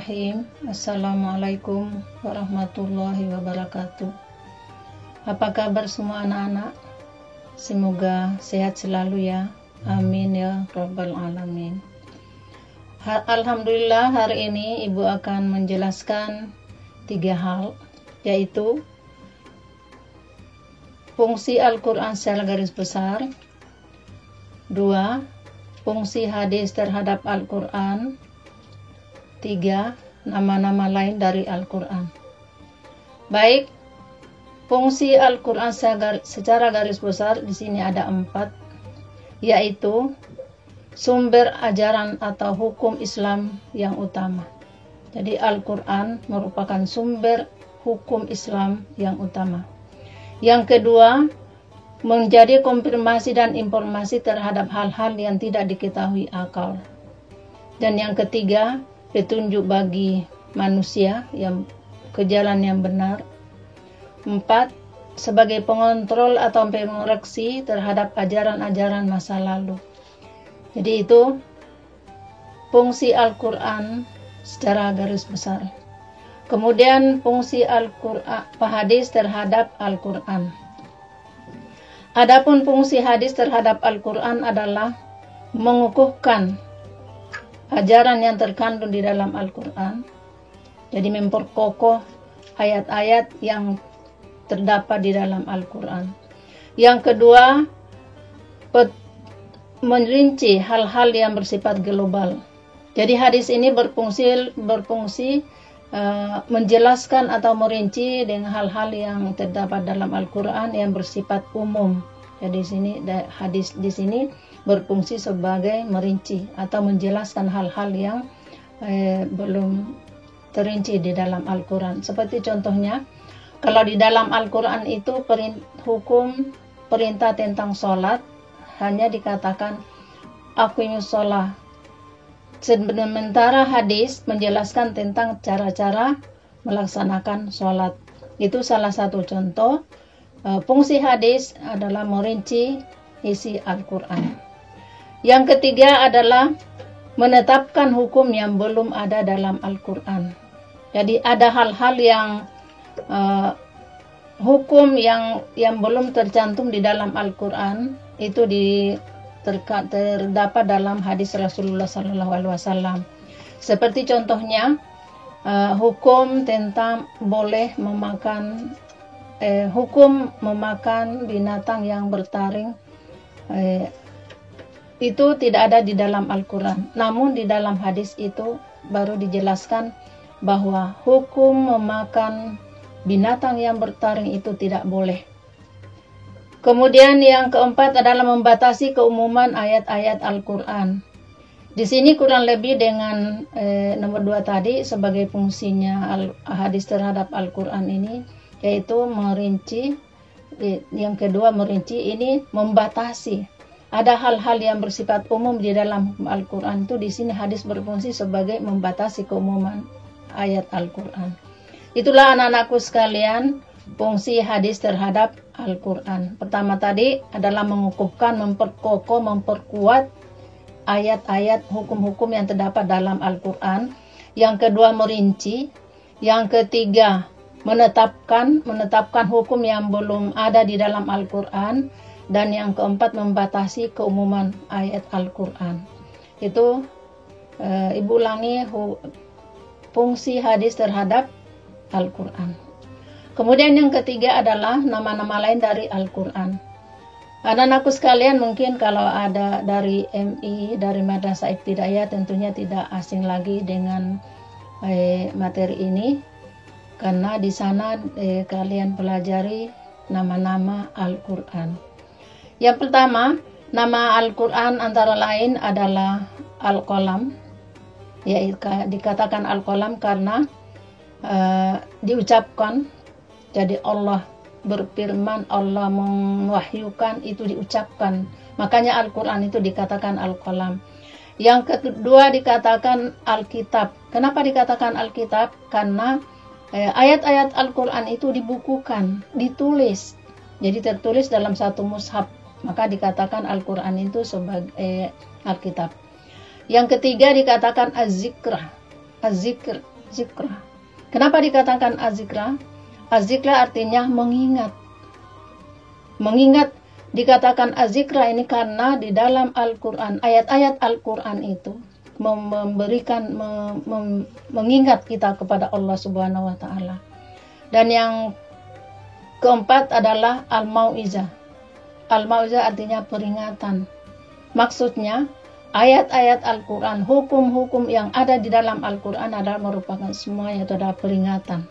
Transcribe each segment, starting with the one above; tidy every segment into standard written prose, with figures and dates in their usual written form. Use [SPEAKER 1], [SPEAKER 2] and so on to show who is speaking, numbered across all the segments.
[SPEAKER 1] Bismillahirrahmanirrahim. Assalamualaikum warahmatullahi wabarakatuh. Apa kabar semua anak-anak? Semoga sehat selalu ya. Amin ya rabbal alamin. Alhamdulillah, hari ini Ibu akan menjelaskan 3 hal, yaitu fungsi Al-Quran secara garis besar, 2. Fungsi hadis terhadap Al-Quran, 3. Nama-nama lain dari Al-Quran. Baik, fungsi Al-Quran secara garis besar di sini ada 4, yaitu sumber ajaran atau hukum Islam yang utama. Jadi Al-Quran merupakan sumber hukum Islam yang utama. Yang kedua, menjadi konfirmasi dan informasi terhadap hal-hal yang tidak diketahui akal. Dan yang ketiga, petunjuk bagi manusia yang ke jalan yang benar. 4, sebagai pengontrol atau pengoreksi terhadap ajaran-ajaran masa lalu. Jadi itu fungsi Al-Quran secara garis besar. Kemudian fungsi Al-Quran, hadis terhadap Al-Quran. Adapun fungsi hadis terhadap Al-Quran adalah mengukuhkan ajaran yang terkandung di dalam Al-Quran. Jadi memperkokoh ayat-ayat yang terdapat di dalam Al-Quran. Yang kedua, merinci hal-hal yang bersifat global. Jadi hadis ini berfungsi menjelaskan atau merinci dengan hal-hal yang terdapat dalam Al-Quran yang bersifat umum. Jadi hadis di sini berfungsi sebagai merinci atau menjelaskan hal-hal yang belum terinci di dalam Al-Quran. Seperti contohnya, kalau di dalam Al-Quran itu perintah tentang sholat hanya dikatakan aqimus sholah. Sementara hadis menjelaskan tentang cara-cara melaksanakan sholat. Itu salah satu contoh. Fungsi hadis adalah merinci isi Al-Quran. Yang ketiga adalah menetapkan hukum yang belum ada dalam Al-Quran. Jadi ada hal-hal yang hukum yang belum tercantum di dalam Al-Quran, itu terdapat dalam hadis Rasulullah SAW. Seperti contohnya hukum tentang boleh memakan hukum memakan binatang yang bertaring, itu tidak ada di dalam Al-Quran. Namun di dalam hadis itu baru dijelaskan bahwa hukum memakan binatang yang bertaring itu tidak boleh. Kemudian yang keempat adalah membatasi keumuman ayat-ayat Al-Quran. Di sini kurang lebih dengan nomor 2 tadi, sebagai fungsinya hadis terhadap Al-Quran ini, yaitu merinci. Yang kedua merinci ini membatasi. Ada hal-hal yang bersifat umum di dalam Al-Quran itu, di sini hadis berfungsi sebagai membatasi keumuman ayat Al-Quran. Itulah anak-anakku sekalian, fungsi hadis terhadap Al-Quran. Pertama tadi adalah mengukuhkan, memperkokoh, memperkuat ayat-ayat hukum-hukum yang terdapat dalam Al-Quran. Yang kedua merinci. Yang ketiga menetapkan hukum yang belum ada di dalam Al-Quran. Dan yang keempat membatasi keumuman ayat Al-Quran. Itu Ibu ulangi fungsi hadis terhadap Al-Quran. Kemudian yang ketiga adalah nama-nama lain dari Al-Quran. Anak-anakku sekalian, mungkin kalau ada dari MI, dari Madrasah Ibtidaiyah, tentunya tidak asing lagi dengan materi ini, karena di sana kalian pelajari nama-nama Al-Quran. Yang pertama, nama Al-Quran antara lain adalah Al-Qalam. Ya, dikatakan Al-Qalam karena diucapkan. Jadi Allah berfirman, Allah mewahyukan, itu diucapkan. Makanya Al-Quran itu dikatakan Al-Qalam. Yang kedua dikatakan Alkitab. Kenapa dikatakan Alkitab? Karena ayat-ayat Al-Quran itu dibukukan, ditulis. Jadi tertulis dalam satu mushaf. Maka dikatakan Al-Quran itu sebagai Alkitab. Yang ketiga dikatakan Az-Zikr. Az-Zikr zikra. Kenapa dikatakan azikra? Azikra artinya mengingat. Mengingat dikatakan azikra ini karena di dalam Al-Quran, ayat-ayat Al-Quran itu memberikan mengingat kita kepada Allah Subhanahu wa Ta'ala. Dan yang keempat adalah al-mau'izah. Al-mau'izah artinya peringatan. Maksudnya ayat-ayat Al-Quran, hukum-hukum yang ada di dalam Al-Quran adalah merupakan semuanya itu adalah peringatan.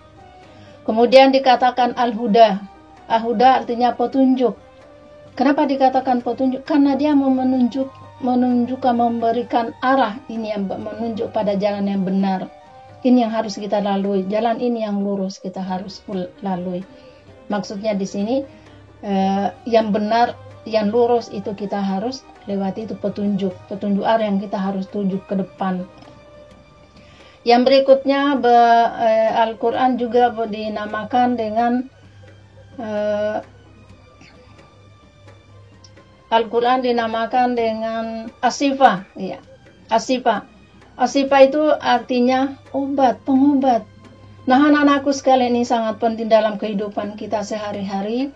[SPEAKER 1] Kemudian dikatakan al-huda. Al-huda artinya petunjuk. Kenapa dikatakan petunjuk? Karena dia menunjukkan, memberikan arah, ini yang menunjuk pada jalan yang benar. Ini yang harus kita lalui, jalan ini yang lurus kita harus lalui. Maksudnya di sini yang benar, yang lurus itu kita harus lewati, itu petunjuk arah yang kita harus tuju ke depan. Yang berikutnya Al-Quran juga dinamakan dengan Al-Quran dinamakan dengan Asifah, ya. Asifah itu artinya obat, pengobat. Nah, anak-anakku sekalian, ini sangat penting dalam kehidupan kita sehari-hari.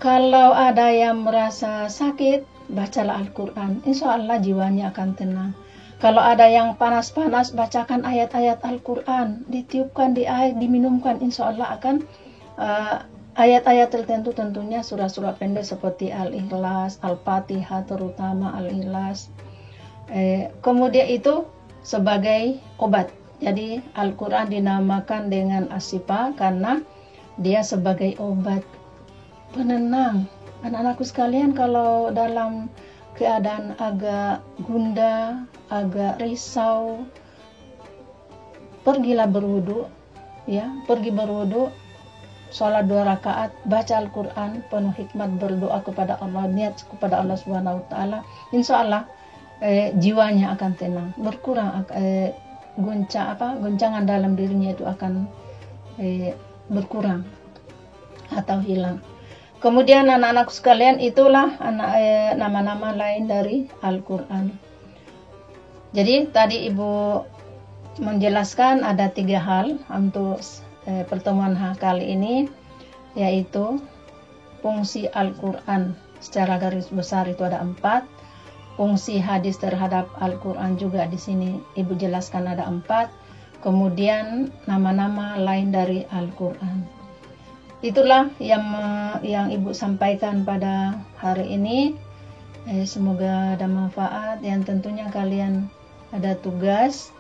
[SPEAKER 1] Kalau ada yang merasa sakit, bacalah Al-Quran. Insya Allah jiwanya akan tenang. Kalau ada yang panas-panas, bacakan ayat-ayat Al-Quran. Ditiupkan di air, diminumkan. Insya Allah akan ayat-ayat tertentu, tentunya surah-surah pendek seperti Al-Ikhlas, Al-Fatihah, terutama Al-Ikhlas. Kemudian itu sebagai obat. Jadi Al-Quran dinamakan dengan Asifah karena dia sebagai obat penenang. Anak-anakku sekalian, kalau dalam keadaan agak gundah, agak risau, pergilah berwudu, ya, pergi berwudu, sholat 2 rakaat, baca Al-Quran, penuh hikmat, berdoa kepada Allah, niat kepada Allah Subhanahu wa Ta'ala. Insya Allah jiwanya akan tenang, berkurang goncangan dalam dirinya itu akan berkurang atau hilang. Kemudian anak-anak sekalian, itulah nama-nama lain dari Al-Quran. Jadi tadi Ibu menjelaskan ada 3 hal untuk pertemuan kali ini, yaitu fungsi Al-Quran secara garis besar itu ada 4. Fungsi hadis terhadap Al-Quran juga di sini Ibu jelaskan ada 4. Kemudian nama-nama lain dari Al-Quran. Itulah yang Ibu sampaikan pada hari ini. Semoga ada manfaat. Yang tentunya kalian ada tugas,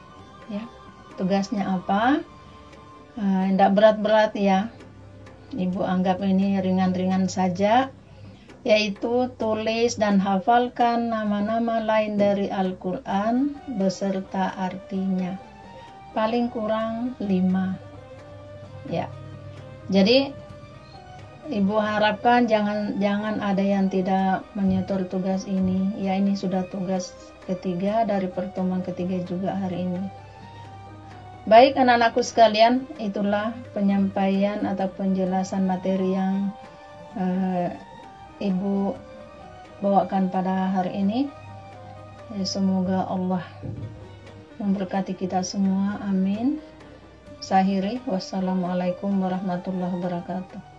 [SPEAKER 1] ya. Tugasnya apa? Tidak berat-berat, ya. Ibu anggap ini ringan-ringan saja, yaitu tulis dan hafalkan nama-nama lain dari Al-Quran beserta artinya. Paling kurang 5, ya. Jadi Ibu harapkan jangan ada yang tidak menyetor tugas ini. Ya, ini sudah tugas ketiga dari pertemuan ketiga juga hari ini. Baik anak-anakku sekalian, itulah penyampaian atau penjelasan materi yang Ibu bawakan pada hari ini. Semoga Allah memberkati kita semua. Amin. Sahiri. Wassalamualaikum warahmatullahi wabarakatuh.